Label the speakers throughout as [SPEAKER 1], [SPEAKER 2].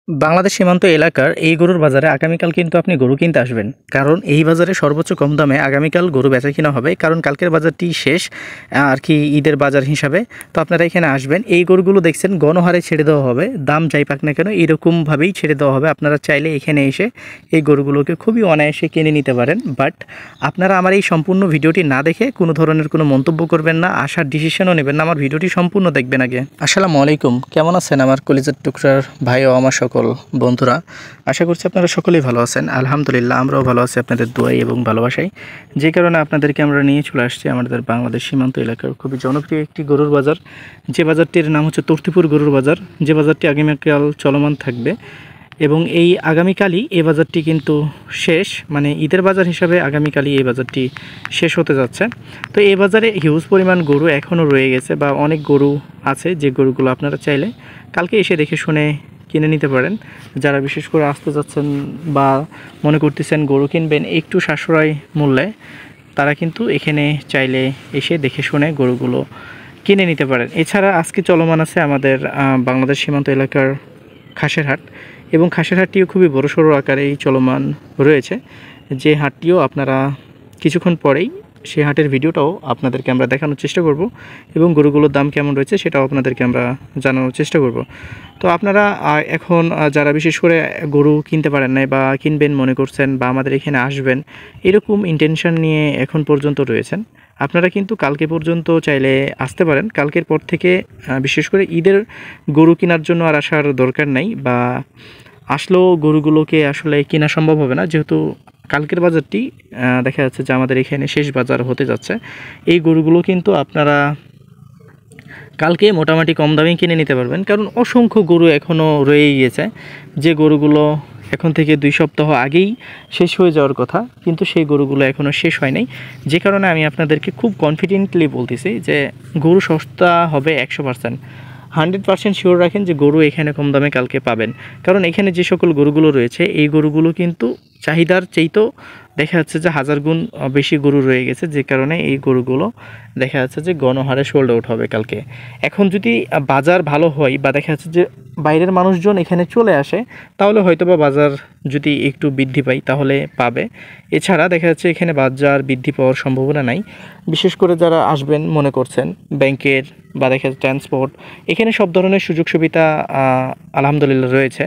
[SPEAKER 1] বাংলাদেশ সীমান্ত এলাকার এই গরুর বাজারে আগামীকাল কিন্তু আপনি গরু কিনতে আসবেন, কারণ এই বাজারে সর্বোচ্চ কম দামে আগামীকাল গরু বেচা কিনা হবে। কারণ কালকের বাজারটি শেষ আর কি ঈদের বাজার হিসাবে। তো আপনারা এখানে আসবেন। এই গরুগুলো দেখছেন গণহারে ছেড়ে দেওয়া হবে, দাম যাই পাক না কেন এরকমভাবেই ছেড়ে দেওয়া হবে। আপনারা চাইলে এখানে এসে এই গরুগুলোকে খুবই অনায়াসে কিনে নিতে পারেন। বাট আপনারা আমার এই সম্পূর্ণ ভিডিওটি না দেখে কোনো ধরনের কোনো মন্তব্য করবেন না, আসার ডিসিশনও নেবেন না। আমার ভিডিওটি সম্পূর্ণ দেখবেন আগে। আসসালামু আলাইকুম, কেমন আছেন আমার কলিজার টুকরার ভাই ও আমার সকল বন্ধুরা? আশা করছি আপনারা সকলেই ভালো আছেন। আলহামদুলিল্লাহ, আমরাও ভালো আছি আপনাদের দোয়াই এবং ভালোবাসাই। যে কারণে আপনাদেরকে আমরা নিয়ে চলে আসছি আমাদের বাংলাদেশ সীমান্ত এলাকার খুবই জনপ্রিয় একটি গরুর বাজার, যে বাজারটির নাম হচ্ছে তর্তিপুর গরুর বাজার। যে বাজারটি আগামীকাল চলমান থাকবে এবং এই আগামীকালই এই বাজারটি কিন্তু শেষ, মানে ঈদের বাজার হিসাবে আগামীকালই এই বাজারটি শেষ হতে যাচ্ছে। তো এই বাজারে হিউজ পরিমাণ গরু এখনও রয়ে গেছে, বা অনেক গরু আছে যে গরুগুলো আপনারা চাইলে কালকে এসে দেখে শুনে কিনে নিতে পারেন। যারা বিশেষ করে আসতে যাচ্ছেন বা মনে করতেছেন গরু কিনবেন একটু সাশ্রয় মূল্যে, তারা কিন্তু এখানে চাইলে এসে দেখে শুনে গরুগুলো কিনে নিতে পারেন। এছাড়া আজকে চলমান আছে আমাদের বাংলাদেশ সীমান্ত এলাকার খাসের হাট, এবং খাসের হাটটিও খুবই বড়সড় আকারেই চলমান রয়েছে। যে হাটটিও আপনারা কিছুক্ষণ পরেই সেই হাটের ভিডিওটাও আপনাদেরকে আমরা দেখানোর চেষ্টা করব, এবং গরুগুলোর দাম কেমন রয়েছে সেটাও আপনাদেরকে আমরা জানানোর চেষ্টা করব। তো আপনারা এখন যারা বিশেষ করে গরু কিনতে পারেন নাই বা কিনবেন মনে করছেন বা আমাদের এখানে আসবেন এরকম ইন্টেনশন নিয়ে এখন পর্যন্ত রয়েছেন, আপনারা কিন্তু কালকে পর্যন্ত চাইলে আসতে পারেন। কালকের পর থেকে বিশেষ করে ঈদের গরু কেনার জন্য আর আসার দরকার নাই, বা আসলেও গরুগুলোকে আসলে কেনা সম্ভব হবে না, যেহেতু কালকের বাজারটি দেখা যাচ্ছে যে আমাদের এখানে শেষ বাজার হতে যাচ্ছে। এই গরুগুলো কিন্তু আপনারা কালকে মোটামুটি কম দামে কিনে নিতে পারবেন, কারণ অসংখ্য গরু এখনও রয়ে গিয়েছে যে গরুগুলো এখন থেকে 2 সপ্তাহ আগেই শেষ হয়ে যাওয়ার কথা, কিন্তু সেই গরুগুলো এখনও শেষ হয় নাই। যে কারণে আমি আপনাদেরকে খুব কনফিডেন্টলি বলতেছি যে গরু সস্তা হবে 100%। 100% শিওর রাখেন যে গরু এখানে কম দামে কালকে পাবেন। কারণ এখানে যে সকল গরুগুলো রয়েছে এই গরুগুলো কিন্তু চাহিদার চেয়েও দেখা যাচ্ছে যে 1000 গুণ বেশি গরু রয়ে গেছে, যে কারণে এই গরুগুলো দেখা যাচ্ছে যে গণহারে সোল্ড আউট হবে কালকে। এখন যদি বাজার ভালো হয় বা দেখা যাচ্ছে যে বাইরের মানুষজন এখানে চলে আসে, তাহলে হয়তোবা বাজার যদি একটু বৃদ্ধি পায় তাহলে পাবে। এছাড়া দেখা যাচ্ছে এখানে বাজার বৃদ্ধি পাওয়ার সম্ভাবনা নাই। বিশেষ করে যারা আসবেন মনে করছেন ব্যাংকের বা দেখা যাচ্ছে ট্রান্সপোর্ট, এখানে সব ধরনের সুযোগ সুবিধা আলহামদুলিল্লাহ রয়েছে।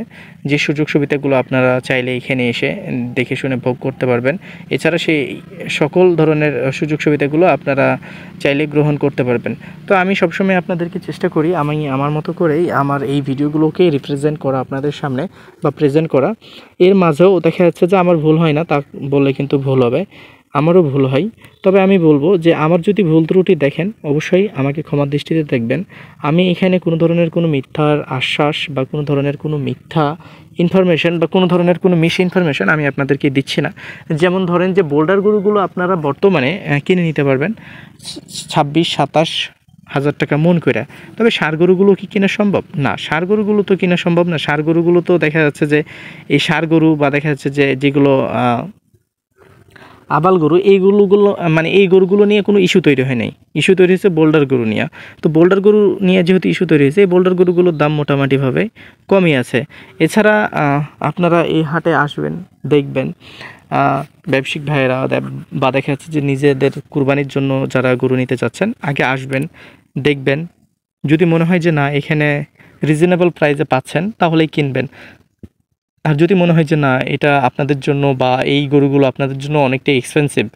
[SPEAKER 1] যে সুযোগ সুবিধাগুলো আপনারা চাইলে এখানে এসে দেখে শুনে ভোগ করতে পারবেন। এছাড়া সেই সকল ধরনের সুযোগ সুবিধাগুলো আপনারা চাইলে গ্রহণ করতে পারবেন। তো আমি সবসময় আপনাদেরকে চেষ্টা করি আমি আমার মতো করেই আমার এই ভিডিওগুলোকে রিপ্রেজেন্ট করা আপনাদের সামনে বা প্রেজেন্ট করা। এর মাঝেও দেখা যাচ্ছে যে আমার ভুল হয় না, তা বললে কিন্তু ভুল হবে, আমারও ভুল হয়। তবে আমি বলবো যে আমার যদি ভুল ত্রুটি দেখেন অবশ্যই আমাকে ক্ষমার দৃষ্টিতে দেখবেন। আমি এখানে কোনো ধরনের কোনো মিথ্যার আশ্বাস বা কোনো ধরনের কোনো মিথ্যা ইনফরমেশন বা কোনো ধরনের কোনো মিস ইনফরমেশন আমি আপনাদেরকে দিচ্ছি না। যেমন ধরেন যে বোল্ডার গরুগুলো আপনারা বর্তমানে কিনে নিতে পারবেন 26-27 হাজার টাকা মন করে। তবে ষাঁড় গরুগুলো কি কেনা সম্ভব? না, ষাঁড় গরুগুলো তো কেনা সম্ভব না। ষাঁড় গরুগুলো তো দেখা যাচ্ছে যে এই ষাঁড় গরু বা দেখা যাচ্ছে যে যেগুলো আবাল গরু, এইগুলোগুলো মানে এই গরুগুলো নিয়ে কোনো ইস্যু তৈরি হয় নাই। ইস্যু তৈরি হয়েছে বোল্ডার গরু নিয়ে। তো বোল্ডার গরু নিয়ে যেহেতু ইস্যু তৈরি হয়েছে, এই বোল্ডার গরুগুলোর দাম মোটামুটিভাবে কমই আছে। এছাড়া আপনারা এই হাটে আসবেন, দেখবেন ব্যবসায়িক ভাইয়েরা বা দেখা যাচ্ছে যে নিজেদের কুরবানির জন্য যারা গরু নিতে চাচ্ছেন আগে আসবেন, দেখবেন। যদি মনে হয় যে না এখানে রিজনেবল প্রাইসে পাচ্ছেন তাহলেই কিনবেন। আর যদি মনে হয় যে না এটা আপনাদের জন্য বা এই গরুগুলো আপনাদের জন্য অনেকটা এক্সপেন্সিভ,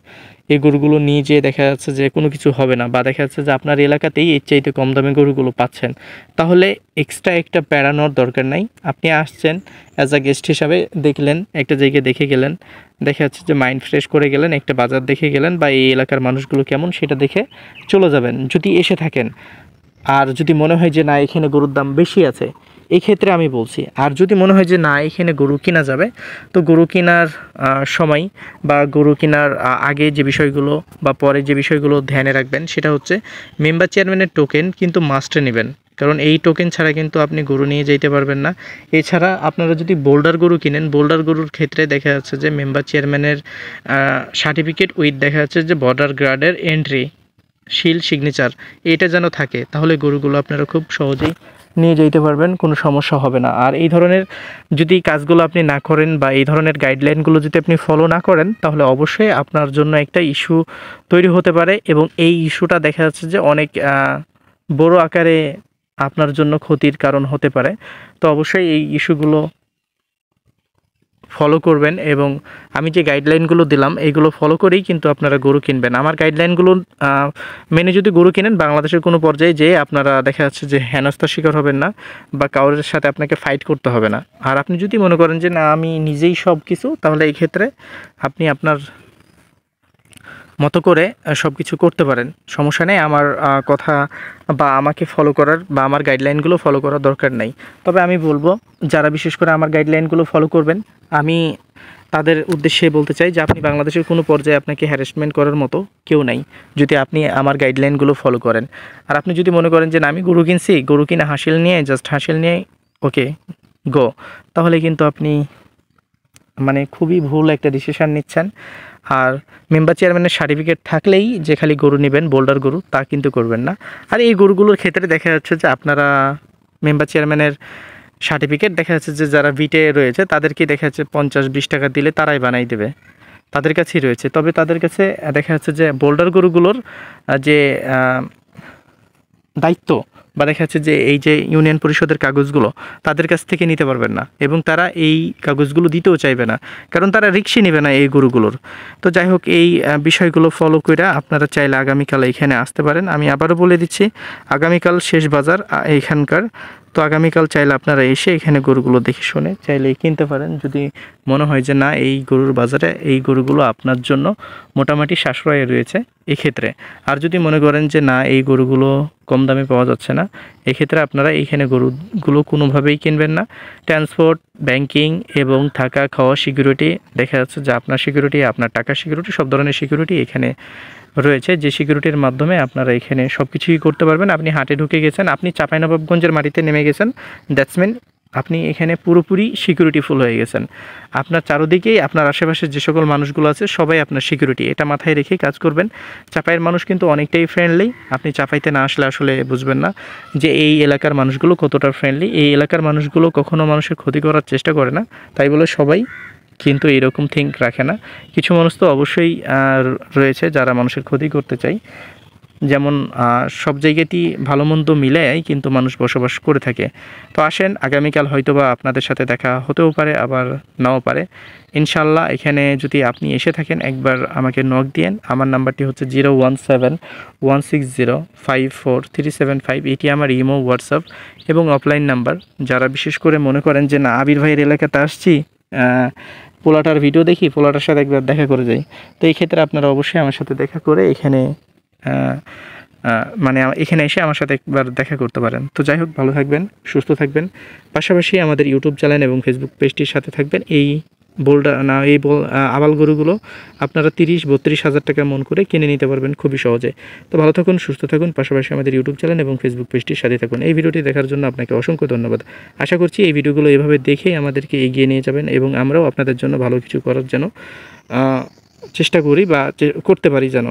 [SPEAKER 1] এই গরুগুলো নিয়ে যেয়ে দেখা যাচ্ছে যে কোনো কিছু হবে না, বা দেখা যাচ্ছে যে আপনার এলাকাতেই এর চাইতে কম দামে গরুগুলো পাচ্ছেন, তাহলে এক্সট্রা একটা প্যারা নেওয়ার দরকার নাই। আপনি আসছেন অ্যাজ আ গেস্ট হিসাবে, দেখলেন একটা জায়গায়, দেখে গেলেন, দেখা যাচ্ছে যে মাইন্ড ফ্রেশ করে গেলেন, একটা বাজার দেখে গেলেন, বা এই এলাকার মানুষগুলো কেমন সেটা দেখে চলে যাবেন যদি এসে থাকেন। আর যদি মনে হয় যে না এখানে গরুর দাম বেশি আছে, এই ক্ষেত্রে আমি বলছি, আর যদি মনে হয় যে না এখানে গরু কেনা যাবে, তো গরু কেনার সময় বা গরু কেনার আগে যে বিষয়গুলো বা পরে যে বিষয়গুলো ধ্যানে রাখবেন সেটা হচ্ছে মেম্বার চেয়ারম্যানের টোকেন কিন্তু মাস্টে নেবেন, কারণ এই টোকেন ছাড়া কিন্তু আপনি গরু নিয়ে যেতে পারবেন না। এছাড়া আপনারা যদি বোল্ডার গরু কিনেন, বোল্ডার গরুর ক্ষেত্রে দেখা যাচ্ছে যে মেম্বার চেয়ারম্যানের সার্টিফিকেট উইথ দেখা যাচ্ছে যে বর্ডার গার্ডের এন্ট্রি, শিল, সিগনেচার, এটা যেন থাকে, তাহলে গরুগুলো আপনারা খুব সহজেই নিয়ে যেতে পারবেন, কোনো সমস্যা হবে না। আর এই ধরনের যদি কাজগুলো আপনি না করেন বা এই ধরনের গাইডলাইনগুলো যদি আপনি ফলো না করেন, তাহলে অবশ্যই আপনার জন্য একটা ইস্যু তৈরি হতে পারে এবং এই ইস্যুটা দেখা যাচ্ছে যে অনেক বড় আকারে আপনার জন্য ক্ষতির কারণ হতে পারে। তো অবশ্যই এই ইস্যুগুলো ফলো করবেন এবং আমি যে গাইডলাইনগুলো দিলাম এইগুলো ফলো করেই কিন্তু আপনারা গরু কিনবেন। আমার গাইডলাইনগুলো মেনে যদি গরু কিনেন, বাংলাদেশের কোনো পর্যায়ে যেয়ে আপনারা দেখা যাচ্ছে যে হেনস্থার শিকার হবেন না বা কারোর সাথে আপনাকে ফাইট করতে হবে না। আর আপনি যদি মনে করেন যে না আমি নিজেই সব কিছু, তাহলে এই ক্ষেত্রে আপনি আপনার মতো করে সব কিছু করতে পারেন, সমস্যা নেই। আমার কথা বা আমাকে ফলো করার বা আমার গাইডলাইনগুলো ফলো করার দরকার নেই। তবে আমি বলবো যারা বিশেষ করে আমার গাইডলাইনগুলো ফলো করবেন, আমি তাদের উদ্দেশ্যে বলতে চাই যে আপনি বাংলাদেশের কোনো পর্যায়ে আপনাকে হ্যারাসমেন্ট করার মতো কেউ নাই যদি আপনি আমার গাইডলাইনগুলো ফলো করেন। আর আপনি যদি মনে করেন যে না আমি গরু কিনছি, গরু কিনে হাসিল নিয়ে জাস্ট হাসিল নিয়ে ওকে গো, তাহলে কিন্তু আপনি মানে খুবই ভুল একটা ডিসিশান নিচ্ছেন। আর মেম্বার চেয়ারম্যানের সার্টিফিকেট থাকলেই যে খালি গরু নেবেন বোল্ডার গরু, তা কিন্তু করবেন না। আর এই গরুগুলোর ক্ষেত্রে দেখা যাচ্ছে যে আপনারা মেম্বার চেয়ারম্যানের সার্টিফিকেট দেখা যাচ্ছে যে যারা ভিটে রয়েছে তাদেরকে দেখা যাচ্ছে 50-20 টাকা দিলে তারাই বানাই দেবে, তাদের কাছেই রয়েছে। তবে তাদের কাছে দেখা যাচ্ছে যে বোল্ডার গরুগুলোর যে দায়িত্ব বা দেখা যাচ্ছে যে এই যে ইউনিয়ন পরিষদের কাগজগুলো তাদের কাছ থেকে নিতে পারবেন না এবং তারা এই কাগজগুলো দিতেও চাইবে না, কারণ তারা রিক্সি নেবে না এই গরুগুলোর। তো যাই হোক, এই বিষয়গুলো ফলো করে আপনারা চাইলে আগামীকাল এখানে আসতে পারেন। আমি আবারও বলে দিচ্ছি, আগামীকাল শেষ বাজার এইখানকার। তো আগামীকাল চাইলে আপনারা এসে এখানে গরুগুলো দেখে শুনে চাইলে কিনতে পারেন, যদি মনে হয় যে না এই গরুর বাজারে এই গরুগুলো আপনার জন্য মোটামুটি সাশ্রয়ে রয়েছে এক্ষেত্রে। আর যদি মনে করেন যে না এই গরুগুলো কম দামে পাওয়া যাচ্ছে না, এক্ষেত্রে আপনারা এইখানে গরুগুলো কোনোভাবেই কিনবেন না। ট্রান্সপোর্ট, ব্যাংকিং এবং থাকা খাওয়া সিকিউরিটি, দেখা যাচ্ছে যে আপনার সিকিউরিটি, আপনার টাকা সিকিউরিটি, সব ধরনের সিকিউরিটি এখানে রয়েছে, যে সিকিউরিটির মাধ্যমে আপনারা এখানে সব কিছুই করতে পারবেন। আপনি হাটে ঢুকে গেছেন, আপনি চাঁপাইনবাবগঞ্জের মাটিতে নেমে গেছেন, দ্যাটস মিন আপনি এখানে পুরোপুরি সিকিউরিটিফুল হয়ে গেছেন। আপনার চারদিকেই আপনার আশেপাশে যে সকল মানুষগুলো আছে সবাই আপনার সিকিউরিটি, এটা মাথায় রেখেই কাজ করবেন। চাঁপাইয়ের মানুষ কিন্তু অনেকটাই ফ্রেন্ডলি, আপনি চাঁপাইতে না আসলে আসলে বুঝবেন না যে এই এলাকার মানুষগুলো কতটা ফ্রেন্ডলি। এই এলাকার মানুষগুলো কখনো মানুষের ক্ষতি করার চেষ্টা করে না, তাই বলে সবাই কিন্তু এরকম থিঙ্ক রাখে না। কিছু মানুষ তো অবশ্যই রয়েছে যারা মানুষের ক্ষতি করতে চায়। যেমন সব জায়গাতেই ভালো মন্দ মিলেই কিন্তু মানুষ বসবাস করে থাকে। তো আসেন, আগামীকাল হয়তোবা আপনাদের সাথে দেখা হতেও পারে, আবার নাও পারে। ইনশাল্লাহ এখানে যদি আপনি এসে থাকেন একবার আমাকে নক দিয়েন। আমার নাম্বারটি হচ্ছে 017-160-54375। এটি আমার ইমো, হোয়াটসঅ্যাপ এবং অফলাইন নাম্বার। যারা বিশেষ করে মনে করেন যে না আবির ভাইয়ের এলাকাতে আসছি, পোলাটার ভিডিও দেখি, পোলাটার সাথে একবার দেখা করে যাই, তো এই ক্ষেত্রে আপনারা অবশ্যই আমার সাথে দেখা করে এখানে মানে এখানে এসে আমার সাথে একবার দেখা করতে পারেন। তো যাই হোক, ভালো থাকবেন, সুস্থ থাকবেন, পাশাপাশি আমাদের ইউটিউব চ্যানেল এবং ফেসবুক পেজটির সাথে থাকবেন। এই আবাল গরুগুলো আপনারা 30-32 হাজার টাকা মন করে কিনে নিতে পারবেন খুবই সহজে। তো ভালো থাকুন, সুস্থ থাকুন, পাশাপাশি আমাদের ইউটিউব চ্যানেল এবং ফেসবুক পেজটির সাথে থাকুন। এই ভিডিওটি দেখার জন্য আপনাকে অসংখ্য ধন্যবাদ। আশা করছি এই ভিডিওগুলো এভাবে দেখেই আমাদেরকে এগিয়ে নিয়ে যাবেন এবং আমরাও আপনাদের জন্য ভালো কিছু করার জন্য চেষ্টা করি বা করতে পারি যেন।